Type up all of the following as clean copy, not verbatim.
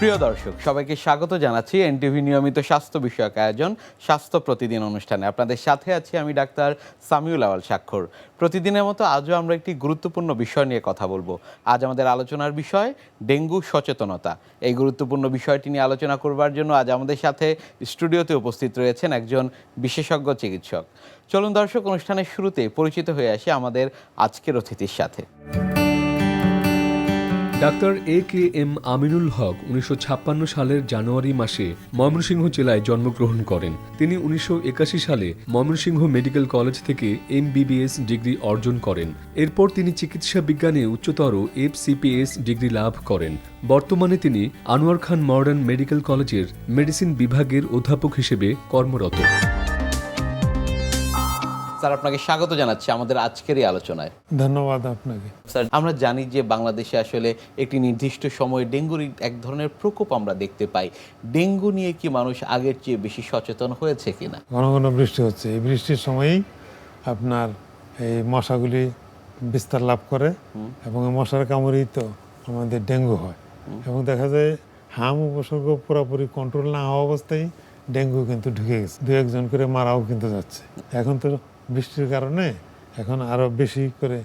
প্রিয় দর্শক, সবাইকে স্বাগত জানাচ্ছি এনটিভি নিয়মিত স্বাস্থ্য বিষয়ক আয়োজন স্বাস্থ্য প্রতিদিন অনুষ্ঠানে। আপনাদের সাথে আছি আমি ডাক্তার সামিউল আওয়াল স্বাক্ষর। প্রতিদিনের মতো আজও আমরা একটি গুরুত্বপূর্ণ বিষয় নিয়ে কথা বলবো। আজ আমাদের আলোচনার বিষয় ডেঙ্গু সচেতনতা। এই গুরুত্বপূর্ণ বিষয়টি নিয়ে আলোচনা করবার জন্য আজ আমাদের সাথে স্টুডিওতে উপস্থিত রয়েছেন একজন বিশেষজ্ঞ চিকিৎসক। চলুন দর্শক, অনুষ্ঠানের শুরুতে পরিচিত হয়ে আসি আমাদের আজকের অতিথির সাথে। Doctor A K M. আমিনুল হক 1956 সালের জানুয়ারি মাসে ময়মনসিংহ জেলায় জন্মগ্রহণ করেন। তিনি 1981 সালে ময়মনসিংহ মেডিকেল কলেজ থেকে MBBS ডিগ্রি অর্জন করেন। এরপর তিনি চিকিৎসা বিজ্ঞানে উচ্চতর FCPS ডিগ্রি লাভ করেন। বর্তমানে তিনি আনোয়ার খান মডার্ন মেডিকেল কলেজের মেডিসিন বিভাগের অধ্যাপক হিসেবে কর্মরত। স্যার, আপনাকে স্বাগত জানাচ্ছি আমাদের আজকের এই আলোচনায়। ধন্যবাদ আপনাকে। স্যার, আমরা জানি যে বাংলাদেশে আসলে একটি নির্দিষ্ট সময়ে ডেঙ্গুর এক ধরনের প্রকোপ আমরা দেখতে পাই। ডেঙ্গু নিয়ে কি মানুষ আগের চেয়ে বেশি সচেতন হয়েছে কিনা? ঘন ঘন বৃষ্টি হচ্ছে, এই বৃষ্টির সময়ই আপনার এই মশাগুলি বিস্তার লাভ করে এবং এই মশার কামড়েই তো আমাদের ডেঙ্গু হয়। এবং দেখা যায় হাম উপসর্গ পুরোপুরি কন্ট্রোল না হওয়া অবস্থায় ডেঙ্গু কিন্তু ঢুকে গেছে, দু একজন করে মারাও কিন্তু যাচ্ছে। এখন তো বৃষ্টির কারণে এখন আরো বেশি করে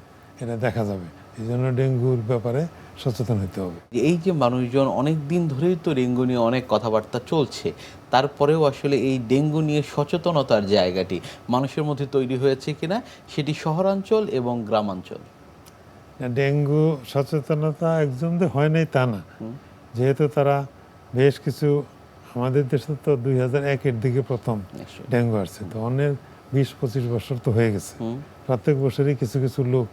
এটা দেখা যাবে, এই জন্য ডেঙ্গুর ব্যাপারে সচেতন হতে হবে। এই যে মানুষজন অনেক দিন ধরেই তো ডেঙ্গু নিয়ে অনেক কথাবার্তা চলছে, তারপরেও আসলে এই ডেঙ্গু নিয়ে সচেতনতার জায়গাটি মানুষের মধ্যে তৈরি হয়েছে কিনা, সেটি শহরাঞ্চল এবং গ্রামাঞ্চল। ডেঙ্গু সচেতনতা একজনদের হয় নাই তা না, যেহেতু তারা বেশ কিছু, আমাদের দেশে তো 2001-এর দিকে প্রথম ডেঙ্গু আসছে, তো অনেক 20-25 বছর তো হয়ে গেছে। প্রত্যেক বছরই কিছু কিছু লোক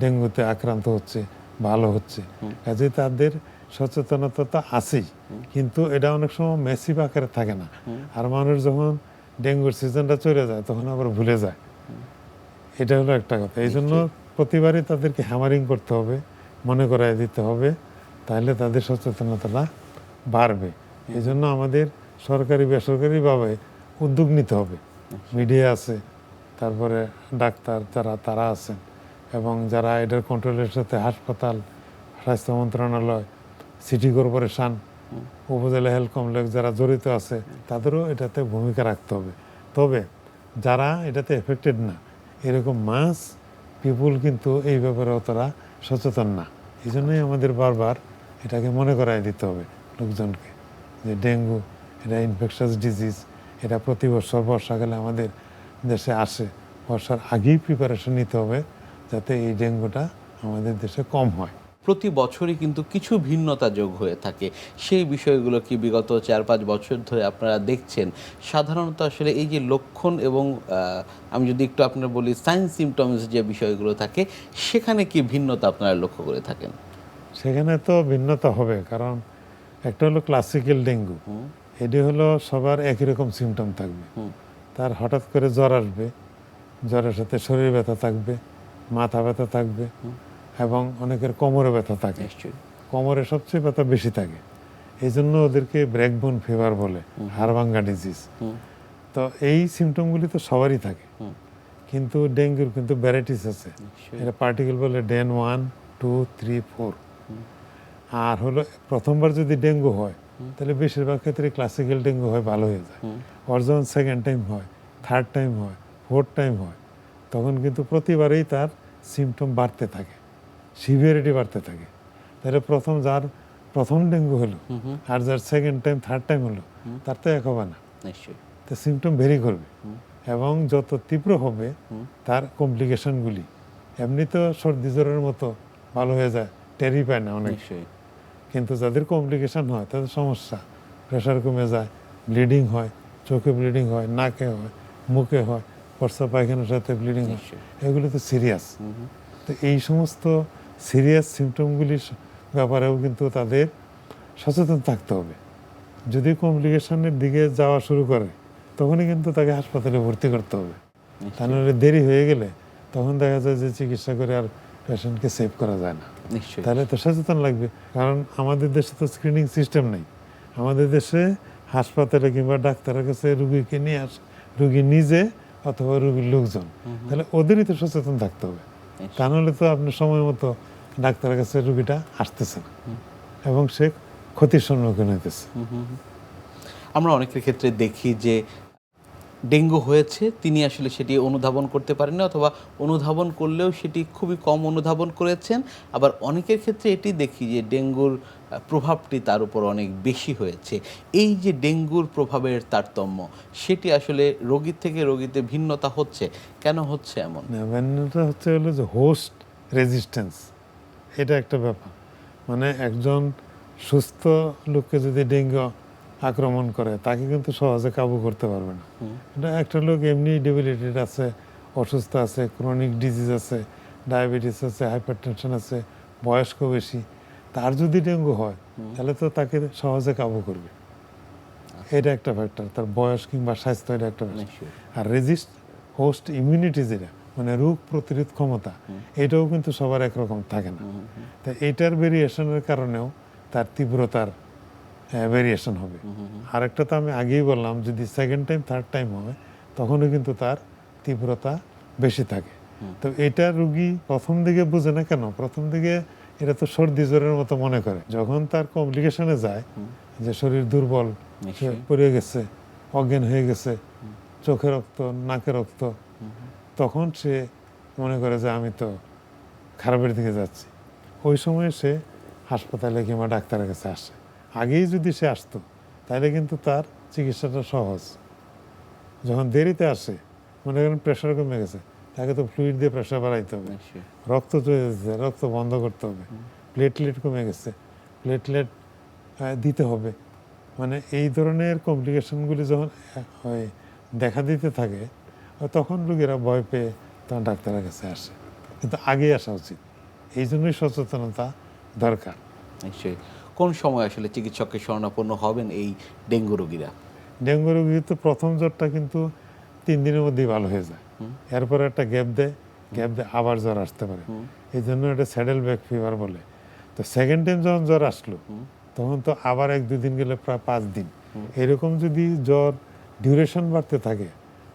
ডেঙ্গুতে আক্রান্ত হচ্ছে, ভালো হচ্ছে। কাজেই তাদের সচেতনতা তো আছেই, কিন্তু এটা অনেক সময় ম্যাসিভ আকারে থাকে না। আর মানুষ যখন ডেঙ্গুর সিজনটা চলে যায় তখন আবার ভুলে যায়, এটা হলো একটা কথা। এই জন্য প্রতিবারই তাদেরকে হ্যামারিং করতে হবে, মনে করাই দিতে হবে, তাহলে তাদের সচেতনতাটা বাড়বে। এই জন্য আমাদের সরকারি বেসরকারিভাবে উদ্যোগ নিতে হবে। মিডিয়া আছে, তারপরে ডাক্তার যারা তারা আছেন, এবং যারা এটার কন্ট্রোলের সাথে হাসপাতাল, স্বাস্থ্য মন্ত্রণালয়, সিটি কর্পোরেশন, উপজেলা হেলথ কমপ্লেক্স যারা জড়িত আছে, তাদেরও এটাতে ভূমিকা রাখতে হবে। তবে যারা এটাতে এফেক্টেড না, এরকম মাস পিপুল কিন্তু এই ব্যাপারে অতটা সচেতন না। এই জন্যই আমাদের বারবার এটাকে মনে করাই দিতে হবে লোকজনকে, যে ডেঙ্গু এটা ইনফেকশাস ডিজিজ, এটা প্রতি বছর বর্ষাকালে আমাদের দেশে আসে। বর্ষার আগেই প্রিপারেশন নিতে হবে যাতে এই ডেঙ্গুটা আমাদের দেশে কম হয়। প্রতি বছরই কিন্তু কিছু ভিন্নতা যোগ হয়ে থাকে। সেই বিষয়গুলো কি বিগত 4-5 বছর ধরে আপনারা দেখছেন? সাধারণত আসলে এই যে লক্ষণ এবং আমি যদি একটু আপনার বলি সাইন সিমটমস যে বিষয়গুলো থাকে, সেখানে কি ভিন্নতা আপনারা লক্ষ্য করে থাকেন? সেখানে তো ভিন্নতা হবে, কারণ একটা হলো ক্লাসিক্যাল ডেঙ্গু, এটি হলো সবার একই রকম সিমটম থাকবে। তার হঠাৎ করে জ্বর আসবে, জ্বরের সাথে শরীর ব্যথা থাকবে, মাথা ব্যথা থাকবে, এবং অনেকের কোমরে ব্যথা থাকে। কোমরে সবচেয়ে ব্যথা বেশি থাকে, এই জন্য ওদেরকে ব্রেকবোন ফিভার বলে, হাড়ভাঙ্গা ডিজিজ। তো এই সিমটমগুলি তো সবারই থাকে, কিন্তু ডেঙ্গুর কিন্তু ভ্যারাইটিস আছে। এটা পার্টিকেল বলে ডেন 1, 2, 3, 4। আর হলো প্রথমবার যদি ডেঙ্গু হয় তাহলে বেশিরভাগ ক্ষেত্রে ক্লাসিক্যাল ডেঙ্গু হয়, ভালো হয়ে যায়। ওর যখন সেকেন্ড টাইম হয়, থার্ড টাইম হয়, ফোর্থ টাইম হয়, তখন কিন্তু প্রতিবারেই তার সিমটম বাড়তে থাকে, সিভিয়ারিটি বাড়তে থাকে। তাহলে যার প্রথম ডেঙ্গু হলো আর যার সেকেন্ড টাইম থার্ড টাইম হলো, তার তো এক হবে না, তো সিমটম ভেরি করবে। এবং যত তীব্র হবে তার কমপ্লিকেশনগুলি, এমনি তো সর্দি জ্বরের মতো ভালো হয়ে যায়, টেরি পায় না অনেক, কিন্তু যাদের কমপ্লিকেশন হয় তাদের সমস্যা, প্রেশার কমে যায়, ব্লিডিং হয়, চোখে ব্লিডিং হয়, নাকে হয়, মুখে হয়, প্রস্রাব পায়খানার সাথে ব্লিডিং হয়, এগুলো তো সিরিয়াস। তো এই সমস্ত সিরিয়াস সিমটমগুলির ব্যাপারেও কিন্তু তাদের সচেতন থাকতে হবে। যদি কমপ্লিকেশনের দিকে যাওয়া শুরু করে তখনই কিন্তু তাকে হাসপাতালে ভর্তি করতে হবে, তাহলে দেরি হয়ে গেলে তখন দেখা যায় যে চিকিৎসা করে আর পেশেন্টকে সেভ করা যায় না। তাহলে তো সচেতন লাগবে, কারণ আমাদের দেশে তো স্ক্রিনিং সিস্টেম নেই। আমাদের দেশে হাসপাতালে কিংবা ডাক্তারের কাছে রুগীকে নিয়ে আসে রুগী নিজে অথবা রুগীর লোকজন, তাহলে ওদেরই তো সচেতন থাকতে হবে। তা নাহলে তো আপনি সময় মতো ডাক্তারের কাছে রুগীটা আসতেছে না, এবং সে ক্ষতির সম্মুখীন হইতেছে। আমরা অনেকের ক্ষেত্রে দেখি যে ডেঙ্গু হয়েছে, তিনি আসলে সেটি অনুধাবন করতে পারেননি, অথবা অনুধাবন করলেও সেটি খুবই কম অনুধাবন করেছেন। আবার অনেকের ক্ষেত্রে এটি দেখি যে ডেঙ্গুর প্রভাবটি তার উপর অনেক বেশি হয়েছে। এই যে ডেঙ্গুর প্রভাবের তারতম্য, সেটি আসলে রোগীর থেকে রোগীতে ভিন্নতা হচ্ছে, কেন হচ্ছে এমন? না, ভিন্নতা হচ্ছে হলো যে হোস্ট রেজিস্ট্যান্স, এটা একটা ব্যাপার। মানে একজন সুস্থ লোককে যদি ডেঙ্গু আক্রমণ করে, তাকে কিন্তু সহজে কাবু করতে পারবে না। এটা একটা লোক এমনি ডিবিলিটেড আছে, অসুস্থ আছে, ক্রনিক ডিজিজ আছে, ডায়াবেটিস আছে, হাইপারটেনশন আছে, বয়স্ক বেশি, তার যদি ডেঙ্গু হয় তাহলে তো তাকে সহজে কাবু করবে। এটা একটা ফ্যাক্টর, তার বয়স কিংবা স্বাস্থ্য, এটা একটা ফ্যাক্টর। নিশ্চয়ই। আর হোস্ট ইমিউনিটি যেটা, মানে রোগ প্রতিরোধ ক্ষমতা, এটাও কিন্তু সবার একরকম থাকে না। তা এটার ভেরিয়েশনের কারণেও তার তীব্রতার ভেরিয়েশন হবে। আরেকটা তো আমি আগেই বললাম, যদি সেকেন্ড টাইম থার্ড টাইম হয় তখনও কিন্তু তার তীব্রতা বেশি থাকে। তো এটা রুগী প্রথম দিকে বুঝে না কেন, প্রথম দিকে এটা তো সর্দি জ্বরের মতো মনে করে। যখন তার কমপ্লিকেশনে যায়, যে শরীর দুর্বল, সে পড়ে গেছে, অজ্ঞান হয়ে গেছে, চোখে রক্ত, নাকে রক্ত, তখন সে মনে করে যে আমি তো খারাপের দিকে যাচ্ছি। ওই সময় সে হাসপাতালে কিংবা ডাক্তারের কাছে আসে। আগেই যদি সে আসতো তাহলে কিন্তু তার চিকিৎসাটা সহজ। যখন দেরিতে আসে, মনে করেন প্রেশার কমে গেছে, তাকে তো ফ্লুইড দিয়ে প্রেশার বাড়াইতে হবে, রক্ত চলে যাচ্ছে, রক্ত বন্ধ করতে হবে, প্লেটলেট কমে গেছে, প্লেটলেট দিতে হবে। মানে এই ধরনের কমপ্লিকেশনগুলি যখন দেখা দিতে থাকে, তখন রোগীরা ভয় পেয়ে তখন ডাক্তারের কাছে আসে। কিন্তু আগে আসা উচিত, এই জন্যই সচেতনতা দরকার। নিশ্চয়ই। কোন সময় আসলে চিকিৎসকের শরণাপন্ন হবেন এই ডেঙ্গু রোগীরা? ডেঙ্গু রোগী তো প্রথম জ্বরটা কিন্তু 3 দিনের মধ্যেই ভালো হয়ে যায়, এরপরে একটা গ্যাপ দেয়, আবার জ্বর আসতে পারে। এই জন্য এটা স্যাডেল ব্যাক ফিভার বলে। তো সেকেন্ড টাইম যখন জ্বর আসলো, তখন তো আবার 1-2 দিন গেলে প্রায় 5 দিন, এরকম যদি জ্বর ডিউরেশন বাড়তে থাকে,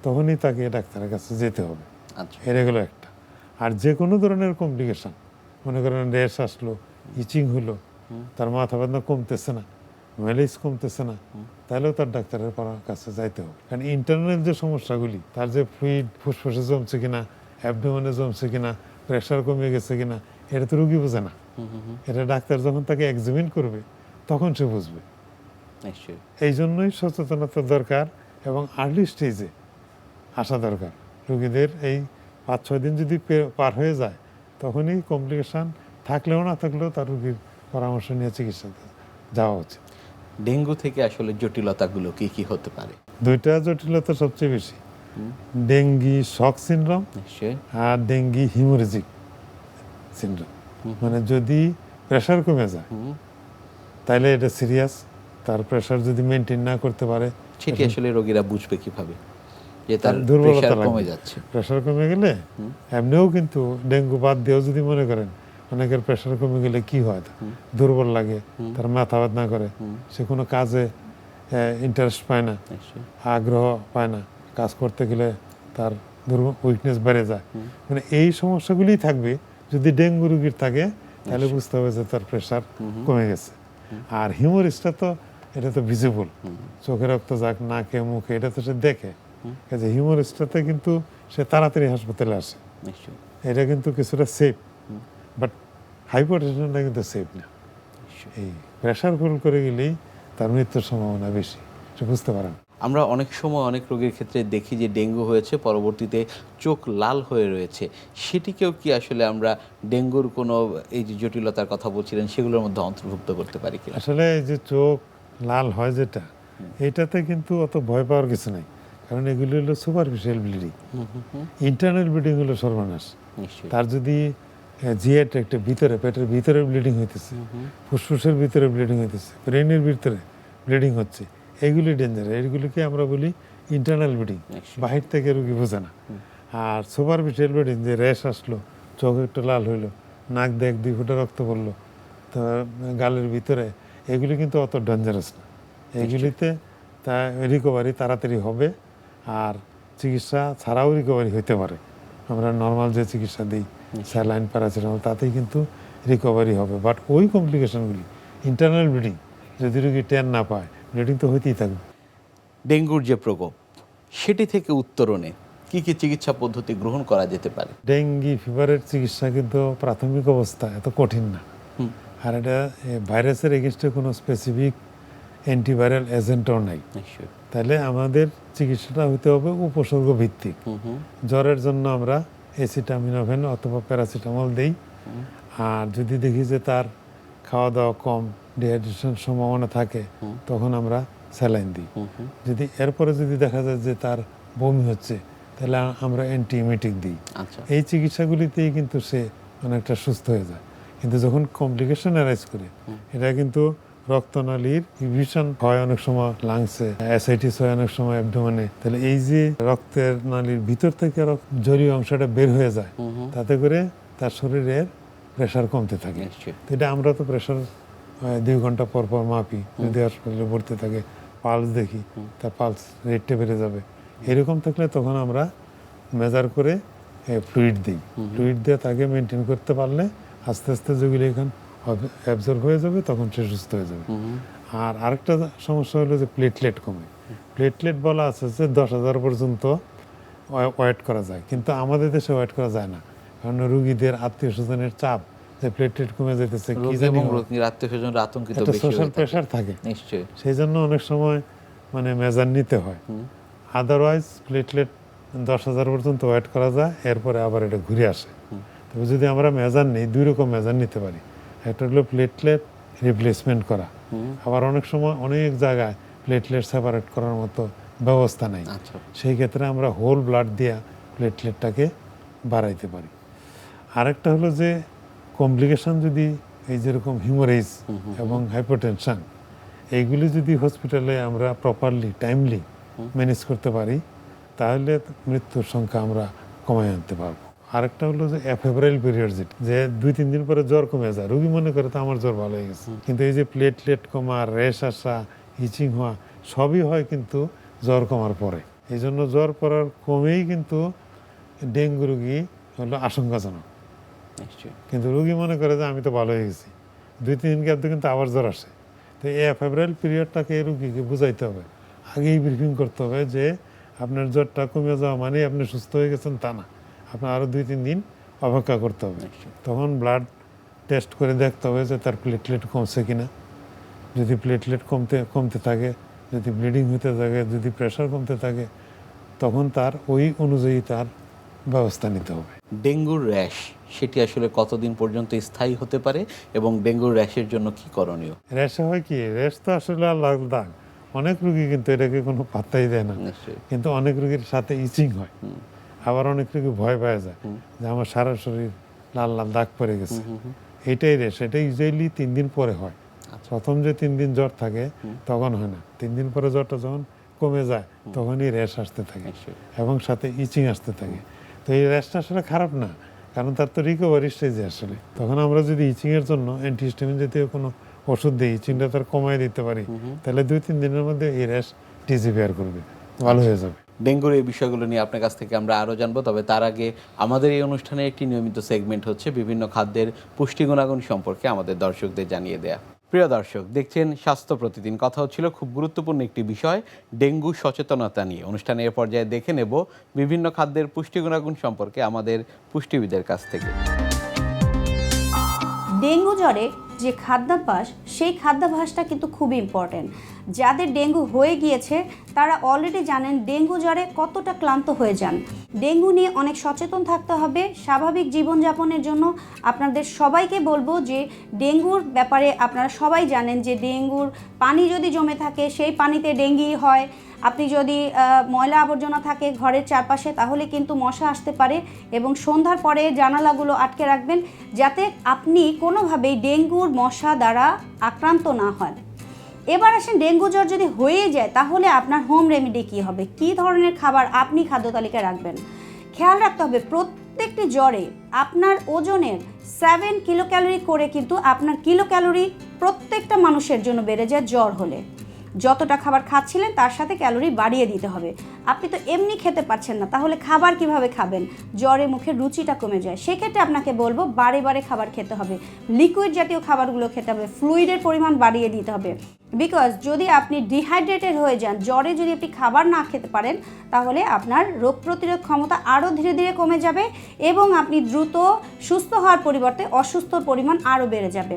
তখনই তাকে ডাক্তারের কাছে যেতে হবে। আচ্ছা। এটা গেলো একটা। আর যে কোনো ধরনের কমপ্লিকেশন, মনে করেন র্যাশ আসলো, ইচিং হলো, তার মাথা ব্যথা কমতেছে না, ম্যালেজ কমতেছে না, তাহলেও তার ডাক্তারের কাছে যাইতে হবে। কারণ ইন্টারনাল যে সমস্যাগুলি, তার যে ফ্লুইড ফুসফুসে জমছে কিনা, অ্যাবডোমেনে জমছে কিনা, প্রেশার কমে গেছে কিনা, এটা তো রোগী বোঝে না। এটা ডাক্তার যখন তাকে এক্সামিন করবে তখন সে বুঝবে। নিশ্চয়ই। এই জন্যই সচেতনতা দরকার এবং আর্লি স্টেজে আসা দরকার। রোগীদের এই 5-6 দিন যদি পার হয়ে যায়, তখনই কমপ্লিকেশন থাকলেও না থাকলেও তার রোগীর পরামর্শ নিয়ে চিকিৎসা যাওয়া উচিত। ডেঙ্গু থেকে আসলে জটিলতাগুলো কি কি হতে পারে? 2টা জটিলতা সবচেয়ে বেশি, ডেঙ্গি শক সিনড্রোম নিশ্চয়ই। আর ডেঙ্গি হিমোরেজিক সিনড্রোম। মানে যদি প্রেশার কমে যায় তাহলে এটা সিরিয়াস। তার প্রেশার যদি মেনটেন না করতে পারে, সেটি আসলে রোগীরা বুঝবে কিভাবে যে তার দুর্বলতা প্রেশার লাগবে। কমে যাচ্ছে? প্রেশার কমে গেলে এমনিও কিন্তু ডেঙ্গু বাদ দিয়েও যদি মনে করেন, অনেকের প্রেশার কমে গেলে কি হয়, দুর্বল লাগে, তার মাথা ব্যথা করে, সে কোনো কাজে ইন্টারেস্ট পায় না, নিশ্চয়ই। আগ্রহ পায় না, কাজ করতে গেলে তার উইকনেস বেড়ে যায়। মানে এই সমস্যাগুলি থাকবে। যদি ডেঙ্গু রোগীর থাকে তাহলে বুঝতে হবে যে তার প্রেশার কমে গেছে। আর হিমোরেজটা তো এটা তো ভিজিবল, চোখে রক্ত যাক, নাকে মুখে, এটা তো সে দেখে। কাজে হিমোরেজটাতে কিন্তু সে তাড়াতাড়ি হাসপাতালে আসে। নিশ্চয়ই। এটা কিন্তু কিছুটা সেফ, বাট হাইপারটেনশনটা কিন্তু সেফ না। এই প্রেশার ফুল করে গেলেই তার মৃত্যুর সম্ভাবনা বেশি, সে বুঝতে পারে না। আমরা অনেক সময় অনেক রোগীর ক্ষেত্রে দেখি যে ডেঙ্গু হয়েছে, পরবর্তীতে চোখ লাল হয়ে রয়েছে। সেটিকেও কি আসলে আমরা ডেঙ্গুর কোনো এই যে জটিলতার কথা বলছিলেন সেগুলোর মধ্যে অন্তর্ভুক্ত করতে পারি কিনা? আসলে এই যে চোখ লাল হয় যেটা, এটাতে কিন্তু অত ভয় পাওয়ার কিছু নাই, কারণ এগুলো হলো সুপারফিশিয়াল ব্লিডিং। ইন্টারনাল ব্লিডিং হলো সর্বনাশ। নিশ্চয়ই। তার যদি জিআই ট্র্যাক্টের ভিতরে, পেটের ভিতরে ব্লিডিং হইতেছে, ফুসফুসের ভিতরে ব্লিডিং হইতেছে, ব্রেনের ভিতরে ব্লিডিং হচ্ছে, এইগুলি ডেঞ্জার। এইগুলিকে আমরা বলি ইন্টারনাল ব্লিডিং, বাহির থেকে রোগী বোঝে না। আর সুপারফিশিয়াল ব্লিডিং, যে র্যাশ আসলো, চোখ একটু লাল হইলো, নাক দিয়ে 1-2 ফোঁটা রক্ত পড়লো, তো গালের ভিতরে, এগুলি কিন্তু অত ডেঞ্জারাস না। এগুলিতে তা রিকভারি তাড়াতাড়ি হবে, আর চিকিৎসা ছাড়াও রিকভারি হইতে পারে। আমরা নর্মাল যে চিকিৎসা দিই, স্যালাইন, প্যারাসিটামল, তাতেই কিন্তু রিকভারি হবে। বাট ওই কমপ্লিকেশনগুলি, ইন্টারনাল ব্লিডিং, যদি রোগী টের না পায় ব্লিডিং তো হইতেই থাকবে। ডেঙ্গুর যে প্রকোপ সেটি থেকে উত্তরণে কি কি চিকিৎসা পদ্ধতি গ্রহণ করা যেতে পারে? ডেঙ্গি ফিভারের চিকিৎসা কিন্তু প্রাথমিক অবস্থা এত কঠিন না। আর এটা ভাইরাসের এগেনস্টে কোনো স্পেসিফিক অ্যান্টিভাইরাল এজেন্টও নাই। নিশ্চয়ই। তাহলে আমাদের চিকিৎসাটা হইতে হবে উপসর্গ ভিত্তিক। জ্বরের জন্য আমরা অ্যাসিটামিনোফেন অথবা প্যারাসিটামল দেই। আর যদি দেখি যে তার খাওয়া দাওয়া কম, ডিহাইড্রেশন সম্ভাবনা থাকে, তখন আমরা স্যালাইন দিই। যদি এরপরে যদি দেখা যায় যে তার বমি হচ্ছে, তাহলে আমরা অ্যান্টিএমিটিক দিই। আচ্ছা। এই চিকিৎসাগুলিতেই কিন্তু সে অনেকটা সুস্থ হয়ে যায়। কিন্তু যখন কমপ্লিকেশন অ্যারাইজ করে, এটা কিন্তু রক্তনালীর ইনফেকশন হয় অনেক সময় লাংসে, অ্যাসাইটিস হয় অনেক সময় অ্যাবডোমেনে, তাহলে এই যে রক্তের নালীর ভিতর থেকে জলীয় অংশটা বের হয়ে যায়, তাতে করে তার শরীরের প্রেশার কমতে থাকে। তো এটা আমরা তো প্রেশার 2 ঘন্টা পর পর মাপি, যদি হাসপাতালে ভর্তি থাকে পালস দেখি, তার পালস রেটটা বেড়ে যাবে। এরকম থাকলে তখন আমরা মেজার করে ফ্লুইড দিই। ফ্লুইড দিয়ে তাকে মেনটেন করতে পারলে আস্তে আস্তে যেগুলি এখন অ্যাবজর্ব হয়ে যাবে, তখন সে সুস্থ হয়ে যাবে। আর আরেকটা সমস্যা হলো যে প্লেটলেট কমে। প্লেটলেট বলা আছে যে 10,000 পর্যন্ত ওয়েট করা যায়, কিন্তু আমাদের দেশে ওয়েট করা যায় না, কারণ রুগীদের আত্মীয় স্বজনের চাপ যে প্লেটলেট কমে যেতেছে, কি জানি আত্মীয়স্বজনরা আতঙ্কিত একটা বেশি সোশ্যাল হয়ে থাকে। প্রেশার থাকে। নিশ্চয়ই। সেই জন্য অনেক সময় মানে মেজার নিতে হয়। আদারওয়াইজ প্লেটলেট 10,000 পর্যন্ত ওয়েট করা যায়, এরপরে আবার এটা ঘুরে আসে। তবে যদি আমরা মেজার নিই, 2 রকম মেজার নিতে পারি। একটা হলো প্লেটলেট রিপ্লেসমেন্ট করা, আবার অনেক সময় অনেক জায়গায় প্লেটলেট সেপারেট করার মতো ব্যবস্থা নেই। সেই ক্ষেত্রে আমরা হোল ব্লাড দিয়ে প্লেটলেটটাকে বাড়াইতে পারি। আরেকটা হলো যে কমপ্লিকেশন যদি এই যেরকম হিমোরেজ এবং হাইপারটেনশন, এইগুলি যদি হসপিটালে আমরা প্রপারলি টাইমলি ম্যানেজ করতে পারি, তাহলে মৃত্যুর সংখ্যা আমরা কমায় আনতে পারবো। আরেকটা হলো যে ফেব্রাইল পিরিয়ড, যে 2-3 দিন পরে জ্বর কমে যায়, রোগী মনে করে তো আমার জ্বর ভালো হয়ে গেছে, কিন্তু এই যে প্লেটলেট কমা, র্যাশ আসা, ইচিং হওয়া, সবই হয় কিন্তু জ্বর কমার পরে। এই জন্য জ্বর পড়ার কমেই কিন্তু ডেঙ্গু রোগী হলো আশঙ্কাজনক। কিন্তু রোগী মনে করে যে আমি তো ভালো হয়ে গেছি, 2-3 দিন গ্যাপ দিয়ে কিন্তু আবার জ্বর আসে। তো এই ফেব্রাইল পিরিয়ডটাকে রোগীকে বুঝাইতে হবে, আগেই ব্রিফিং করতে হবে যে আপনার জ্বরটা কমে যাওয়া মানে আপনি সুস্থ হয়ে গেছেন তা না, আপনার আরও 2-3 দিন অপেক্ষা করতে হবে। তখন ব্লাড টেস্ট করে দেখতে হবে যে তার প্লেটলেট কমছে কিনা। যদি প্লেটলেট কমতে থাকে, যদি ব্লিডিং হতে থাকে, যদি প্রেশার কমতে থাকে, তখন তার ওই অনুযায়ী তার ব্যবস্থা নিতে হবে। ডেঙ্গুর র্যাশ সেটি আসলে কতদিন পর্যন্ত স্থায়ী হতে পারে এবং ডেঙ্গুর র্যাশের জন্য কি করণীয়? র্যাশে হয় কি, র্যাশ তো আসলে লাল দাগ, অনেক রোগী কিন্তু এটাকে কোনো পাত্তাই দেয় না, কিন্তু অনেক রোগীর সাথে ইচিং হয়। আবার অনেক রোগী ভয় পাওয়া যায় যে আমার সারা শরীর লাল লাল দাগ পড়ে গেছে, এটাই র্যাশ। এটা ইউজুয়ালি 3 দিন পরে হয়। প্রথম যে 3 দিন জ্বর থাকে তখন হয় না, 3 দিন পরে জ্বরটা যখন কমে যায় তখনই র্যাশ আসতে থাকে এবং সাথে ইচিং আসতে থাকে। তো এই র্যাশটা আসলে খারাপ না, কারণ তার তো রিকভারি স্টেজে আসলে। তখন আমরা যদি ইচিংয়ের জন্য অ্যান্টিহিস্টামিন জাতীয় কোনো ওষুধ দিই, ইচিংটা তার কমায় দিতে পারি, তাহলে 2-3 দিনের মধ্যে এই র্যাশ ডিসঅ্যাপিয়ার করবে, ভালো হয়ে যাবে। ডেঙ্গুর এই বিষয়গুলো নিয়ে আপনার কাছ থেকে আমরা আরও জানবো, তবে তার আগে আমাদের এই অনুষ্ঠানে একটি নিয়মিত সেগমেন্ট হচ্ছে বিভিন্ন খাদ্যের পুষ্টি গুণাগুণ সম্পর্কে আমাদের দর্শকদের জানিয়ে দেয়া। প্রিয় দর্শক, দেখছেন স্বাস্থ্য প্রতিদিন। কথা হচ্ছিল খুব গুরুত্বপূর্ণ একটি বিষয়, ডেঙ্গু সচেতনতা নিয়ে। অনুষ্ঠানে এ পর্যায়ে দেখে নেব বিভিন্ন খাদ্যের পুষ্টি গুণাগুণ সম্পর্কে আমাদের পুষ্টিবিদের কাছ থেকে। ডেঙ্গু জ্বরে যে খাদ্যাভ্যাস, সেই খাদ্যাভ্যাসটা কিন্তু খুব ইম্পর্টেন্ট। যাদের ডেঙ্গু হয়ে গিয়েছে তারা অলরেডি জানেন ডেঙ্গু জ্বরে কতটা ক্লান্ত হয়ে যান। ডেঙ্গু নিয়ে অনেক সচেতন থাকতে হবে স্বাভাবিক জীবনযাপনের জন্য। আপনাদের সবাইকে বলবো যে ডেঙ্গুর ব্যাপারে আপনারা সবাই জানেন যে ডেঙ্গুর পানি যদি জমে থাকে সেই পানিতে ডেঙ্গি হয়। আপনি যদি ময়লা আবর্জনা থাকে ঘরের চারপাশে তাহলে কিন্তু মশা আসতে পারে, এবং সন্ধ্যার পরে জানালাগুলো আটকে রাখবেন যাতে আপনি কোনোভাবেই ডেঙ্গুর মশা দ্বারা আক্রান্ত না হন। এবার আসেন, ডেঙ্গু জ্বর যদি হয়ে যায় তাহলে আপনার হোম রেমেডি কী হবে, কী ধরনের খাবার আপনি খাদ্য তালিকায় রাখবেন। খেয়াল রাখতে হবে প্রত্যেকটি জ্বরে আপনার ওজনের 7 কিলো ক্যালোরি করে কিন্তু আপনার কিলো ক্যালোরি প্রত্যেকটা মানুষের জন্য বেড়ে যায় জ্বর হলে। যতটা খাবার খাচ্ছিলেন তার সাথে ক্যালোরি বাড়িয়ে দিতে হবে। আপনি তো এমনি খেতে পারছেন না, তাহলে খাবার কিভাবে খাবেন? জ্বরে মুখে রুচিটা কমে যায়। সেক্ষেত্রে আপনাকে বলবো বারে বারে খাবার খেতে হবে, লিকুইড জাতীয় খাবারগুলো খেতে হবে, ফ্লুইডের পরিমাণ বাড়িয়ে দিতে হবে। বিকজ যদি আপনি ডিহাইড্রেটেড হয়ে যান, জ্বরে যদি আপনি খাবার না খেতে পারেন, তাহলে আপনার রোগ প্রতিরোধ ক্ষমতা আরও ধীরে ধীরে কমে যাবে এবং আপনি দ্রুত সুস্থ হওয়ার পরিবর্তে অসুস্থর পরিমাণ আরও বেড়ে যাবে।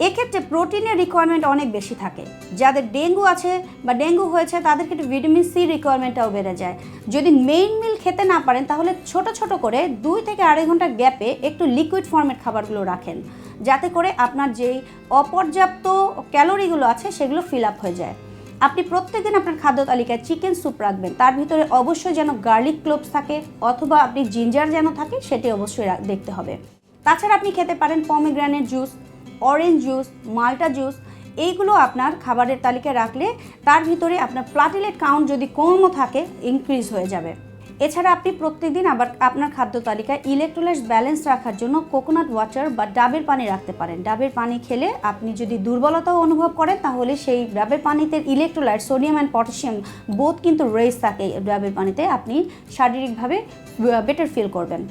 এক্ষেত্রে প্রোটিনের রিকোয়ারমেন্ট অনেক বেশি থাকে। যাদের ডেঙ্গু আছে বা ডেঙ্গু হয়েছে তাদের ক্ষেত্রে ভিটামিন সি রিকোয়ারমেন্টটাও বেড়ে যায়। যদি মেইন মিল খেতে না পারেন তাহলে ছোট ছোট করে 2 থেকে 2.5 ঘন্টার গ্যাপে একটু লিকুইড ফর্মেট খাবারগুলো রাখেন, যাতে করে আপনার যেই অপর্যাপ্ত ক্যালোরিগুলো আছে সেগুলো ফিল আপ হয়ে যায়। আপনি প্রত্যেকদিন আপনার খাদ্য তালিকায় চিকেন স্যুপ রাখবেন, তার ভিতরে অবশ্যই যেন গার্লিক ক্লোভস থাকে অথবা আপনি জিঞ্জার যেন থাকে, সেটি অবশ্যই দেখতে হবে। তাছাড়া আপনি খেতে পারেন পমিগ্রেনেট জুস, অরেঞ্জ জুস, মাল্টা জুস। এইগুলো আপনার খাবারের তালিকায় রাখলে তার ভিতরে আপনার প্লাটিলেট কাউন্ট যদি কমও থাকে ইনক্রিজ হয়ে যাবে। এছাড়া আপনি প্রত্যেকদিন আবার আপনার খাদ্য তালিকায় ইলেকট্রোলাইটস ব্যালেন্স রাখার জন্য কোকোনাট ওয়াটার বা ডাবের পানি রাখতে পারেন। ডাবের পানি খেলে আপনি যদি দুর্বলতাও অনুভব করেন তাহলে সেই ডাবের পানিতে electrolyte sodium and potassium both কিন্তু রেস থাকে ডাবের পানিতে, আপনি শারীরিকভাবে বেটার ফিল করবেন।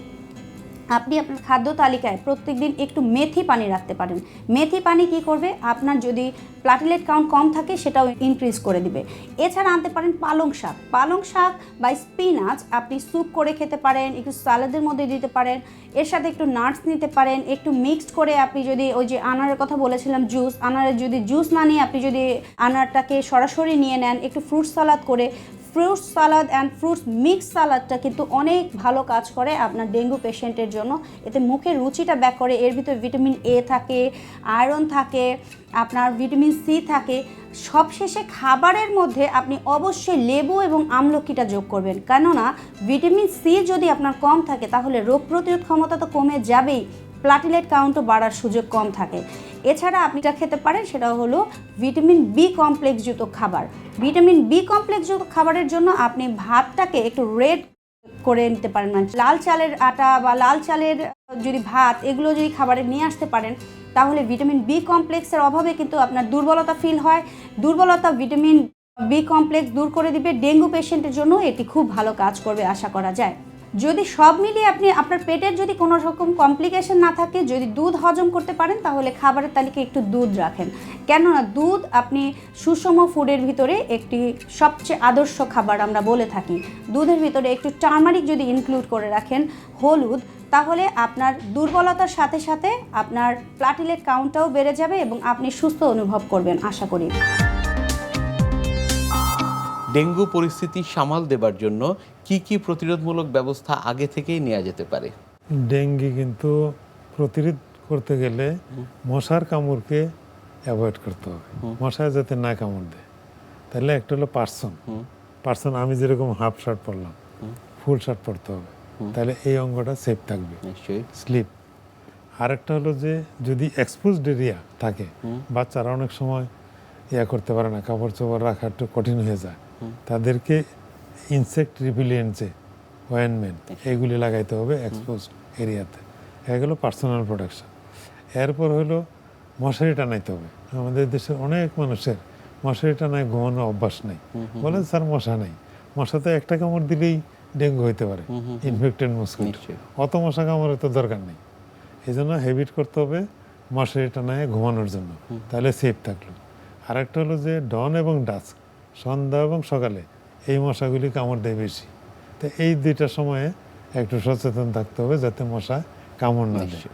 আপনি আপনার খাদ্য তালিকায় প্রত্যেকদিন একটু মেথি পানি রাখতে পারেন। মেথি পানি কি করবে, আপনার যদি প্লাটিলেট কাউন্ট কম থাকে সেটাও ইনক্রিজ করে দিবে। এছাড়া আনতে পারেন পালং শাক। পালং শাক বা স্পিনাচ আপনি স্যুপ করে খেতে পারেন, একটু স্যালাডের মধ্যে দিতে পারেন, এর সাথে একটু নাটস নিতে পারেন, একটু মিক্সড করে আপনি যদি ওই যে আনারের কথা বলেছিলাম জুস, আনারের যদি জুস না নিয়ে আপনি যদি আনারটাকে সরাসরি নিয়ে নেন, একটু ফ্রুট সালাদ করে, fruit salad and fruits mix সালাদটা কিন্তু অনেক ভালো কাজ করে আপনার ডেঙ্গু পেশেন্টের জন্য। এতে মুখের রুচিটা ব্যাক করে, এর ভিতরে ভিটামিন এ থাকে, আয়রন থাকে, আপনার ভিটামিন সি থাকে। সবশেষে খাবারের মধ্যে আপনি অবশ্যই লেবু এবং আমলকিটা যোগ করবেন, কেননা ভিটামিন সি যদি আপনার কম থাকে তাহলে রোগ প্রতিরোধ ক্ষমতা তো কমে যাবেই, প্লাটিলেট কাউন্টও বাড়ার সুযোগ কম থাকে। এছাড়া আপনি যা খেতে পারেন সেটা হলো ভিটামিন বি কমপ্লেক্সযুক্ত খাবার। ভিটামিন বি কমপ্লেক্সযুক্ত খাবারের জন্য আপনি ভাতটাকে একটু রেড করে নিতে পারেন, মানে লাল চালের আটা বা লাল চালের যদি ভাত এগুলো যদি খাবারে নিয়ে আসতে পারেন তাহলে ভিটামিন বি কমপ্লেক্সের অভাবে কিন্তু আপনার দুর্বলতা ফিল হয়। দুর্বলতা ভিটামিন বি কমপ্লেক্স দূর করে দিবে। ডেঙ্গু পেশেন্টের জন্য এটি খুব ভালো কাজ করবে আশা করা যায়। যদি সব মিলিয়ে আপনি আপনার পেটের যদি কোনো রকম কমপ্লিকেশন না থাকে, যদি দুধ হজম করতে পারেন তাহলে খাবারের তালিকায় একটু দুধ রাখেন, কেননা দুধ আপনি সুষম ফুডের ভিতরে একটি সবচেয়ে আদর্শ খাবার আমরা বলে থাকি। দুধের ভিতরে একটু টার্মারিক যদি ইনক্লুড করে রাখেন, হলুদ, তাহলে আপনার দুর্বলতার সাথে সাথে আপনার প্লাটিলেট কাউন্টটাও বেড়ে যাবে এবং আপনি সুস্থ অনুভব করবেন আশা করি। ডেঙ্গু পরিস্থিতি সামাল দেবার জন্য কি কি প্রতিরোধমূলক ব্যবস্থা আগে থেকেই নেওয়া যেতে পারে? ডেঙ্গি কিন্তু প্রতিরোধ করতে গেলে মশার কামড়কে অ্যাভয়েড করতে হবে, মশা যাতে না কামড় দেয়। তাহলে একটা হলো পার্সন, আমি যেরকম হাফ শার্ট পরলাম, ফুল শার্ট পরতে হবে, তাহলে এই অঙ্গটা সেফ থাকবে, নিশ্চয়ই। স্লিপ। আরেকটা হলো যে যদি এক্সপোজড এরিয়া থাকে, বাচ্চারা অনেক সময় করতে পারে না, কাপড় চোপড় রাখা একটু কঠিন হয়ে যায়, তাদেরকে ইনসেক্ট রিপিলিয়েন্ট যে অয়েনমেন্ট এগুলি লাগাইতে হবে এক্সপোজড এরিয়াতে। এগুলো পার্সোনাল প্রোটেকশন। এরপর হলো মশারি টানাইতে হবে। আমাদের দেশের অনেক মানুষের মশারি টানায় ঘুমানো অভ্যাস নেই, বলে স্যার মশা নেই। মশা তো একটা কামড় দিলেই ডেঙ্গু হইতে পারে, ইনফেক্টেড মসকিটো, অত মশা কামড়ের তো দরকার নেই। এই জন্য হ্যাবিট করতে হবে মশারি টানায় ঘুমানোর জন্য, তাহলে সেফ থাকলো। আরেকটা হলো যে ডন এবং ডাস্ক, সন্ধ্যা এবং সকালে এই মশাগুলি কামড় দেয় বেশি। তো এই দুইটা সময়ে একটু সচেতন থাকতে হবে যাতে মশা কামড় না দেয়।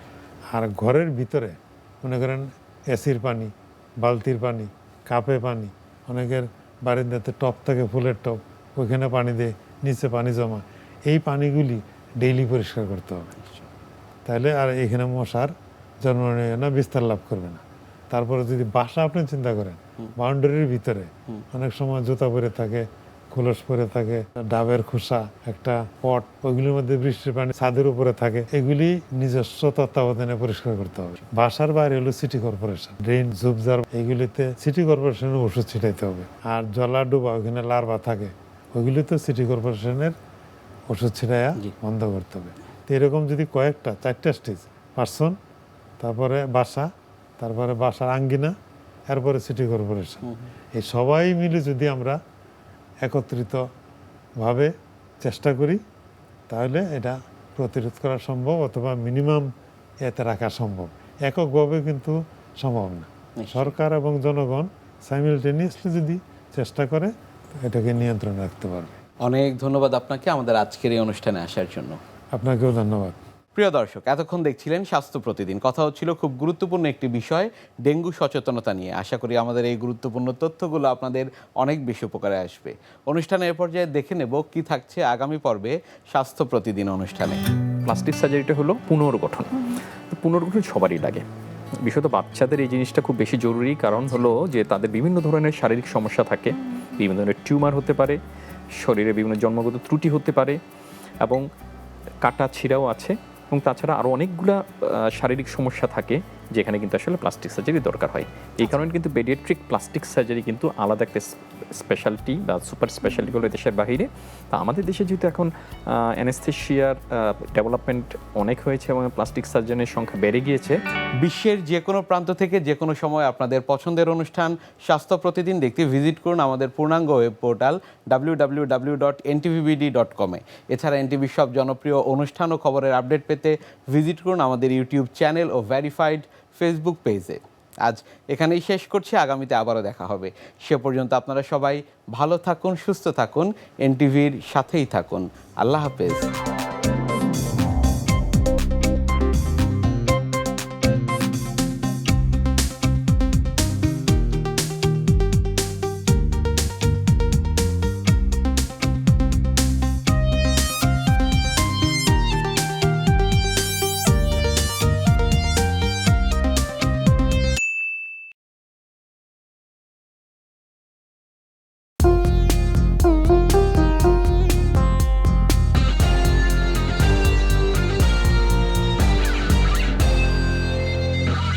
আর ঘরের ভিতরে মনে করেন এসির পানি, বালতির পানি, কাপে পানি, অনেকের বারিন্দাতে টপ থাকে, ফুলের টপ, ওইখানে পানি দিয়ে নিচে পানি জমা, এই পানিগুলি ডেইলি পরিষ্কার করতে হবে। তাহলে আর এখানে মশার জন্ম নেবে না, বিস্তার লাভ করবে না। তারপরে যদি বাসা আপনি চিন্তা করেন, বাউন্ডারির ভিতরে অনেক সময় জুতা পরে থাকে, খোলস পরে থাকে, ডাবের খোসা, একটা পট, ওইগুলির মধ্যে বৃষ্টির পানি ছাদের উপরে থাকে, এগুলি নিজস্ব তত্ত্বাবধানে পরিষ্কার করতে হবে। বাসার বাইরে হলো সিটি কর্পোরেশন, ড্রেন, ঝোপঝাড়, এগুলিতে সিটি কর্পোরেশনের ওষুধ ছিটাইতে হবে। আর জলা ডুবা ওইখানে লার্ভা থাকে, ওইগুলিতে সিটি কর্পোরেশনের ওষুধ ছিটাইয়া বন্ধ করতে হবে। তো এরকম যদি কয়েকটা 4টা স্টেজ, পার্সন, তারপরে বাসা, তারপরে বাসার আঙ্গিনা, এরপরে সিটি কর্পোরেশন, এই সবাই মিলে যদি আমরা একত্রিতভাবে চেষ্টা করি তাহলে এটা প্রতিরোধ করা সম্ভব, অথবা মিনিমাম এতে রাখা সম্ভব। এককভাবে কিন্তু সম্ভব না। সরকার এবং জনগণ সাইমিলটেনিয়াসলি যদি চেষ্টা করে এটাকে নিয়ন্ত্রণে রাখতে পারবে। অনেক ধন্যবাদ আপনাকে আমাদের আজকের এই অনুষ্ঠানে আসার জন্য। আপনাকেও ধন্যবাদ। প্রিয় দর্শক, এতক্ষণ দেখছিলেন স্বাস্থ্য প্রতিদিন। কথা হচ্ছিল খুব গুরুত্বপূর্ণ একটি বিষয়, ডেঙ্গু সচেতনতা নিয়ে। আশা করি আমাদের এই গুরুত্বপূর্ণ তথ্যগুলো আপনাদের অনেক বেশি উপকারে আসবে। অনুষ্ঠানের পর্যায়ে দেখে নেব কি থাকছে আগামী পর্বে স্বাস্থ্য প্রতিদিন অনুষ্ঠানে। প্লাস্টিক সার্জারিটা হলো পুনর্গঠন। পুনর্গঠন সবারই লাগে, বিশেষত বাচ্চাদের এই জিনিসটা খুব বেশি জরুরি, কারণ হলো যে তাদের বিভিন্ন ধরনের শারীরিক সমস্যা থাকে, বিভিন্ন ধরনের টিউমার হতে পারে, শরীরে বিভিন্ন জন্মগত ত্রুটি হতে পারে, এবং কাটা ছিঁড়াও আছে, এবং তাছাড়া আরও অনেকগুলা শারীরিক সমস্যা থাকে যেখানে কিন্তু আসলে প্লাস্টিক সার্জারি দরকার হয়। এই কারণে কিন্তু পেডিয়াট্রিক প্লাস্টিক সার্জারি কিন্তু আলাদা একটা স্পেশালিটি বা সুপার স্পেশালিটি হলো দেশের বাহিরে। তা আমাদের দেশে যেহেতু এখন অ্যানেস্থেশিয়ার ডেভেলপমেন্ট অনেক হয়েছে এবং প্লাস্টিক সার্জনের সংখ্যা বেড়ে গিয়েছে। বিশ্বের যে কোনো প্রান্ত থেকে যে কোনো সময় আপনাদের পছন্দের অনুষ্ঠান স্বাস্থ্য প্রতিদিন দেখতে ভিজিট করুন আমাদের পূর্ণাঙ্গ ওয়েব পোর্টাল www.ntvbd.com-এ। এছাড়া এনটিভির সব জনপ্রিয় অনুষ্ঠান ও খবরের আপডেট পেতে ভিজিট করুন আমাদের ইউটিউব চ্যানেল ও ভেরিফাইড ফেসবুক পেজে। আজ এখানেই শেষ করছি, আগামীতে আবারও দেখা হবে। সে পর্যন্ত আপনারা সবাই ভালো থাকুন, সুস্থ থাকুন, এনটিভির সাথেই থাকুন। আল্লাহ হাফেজ।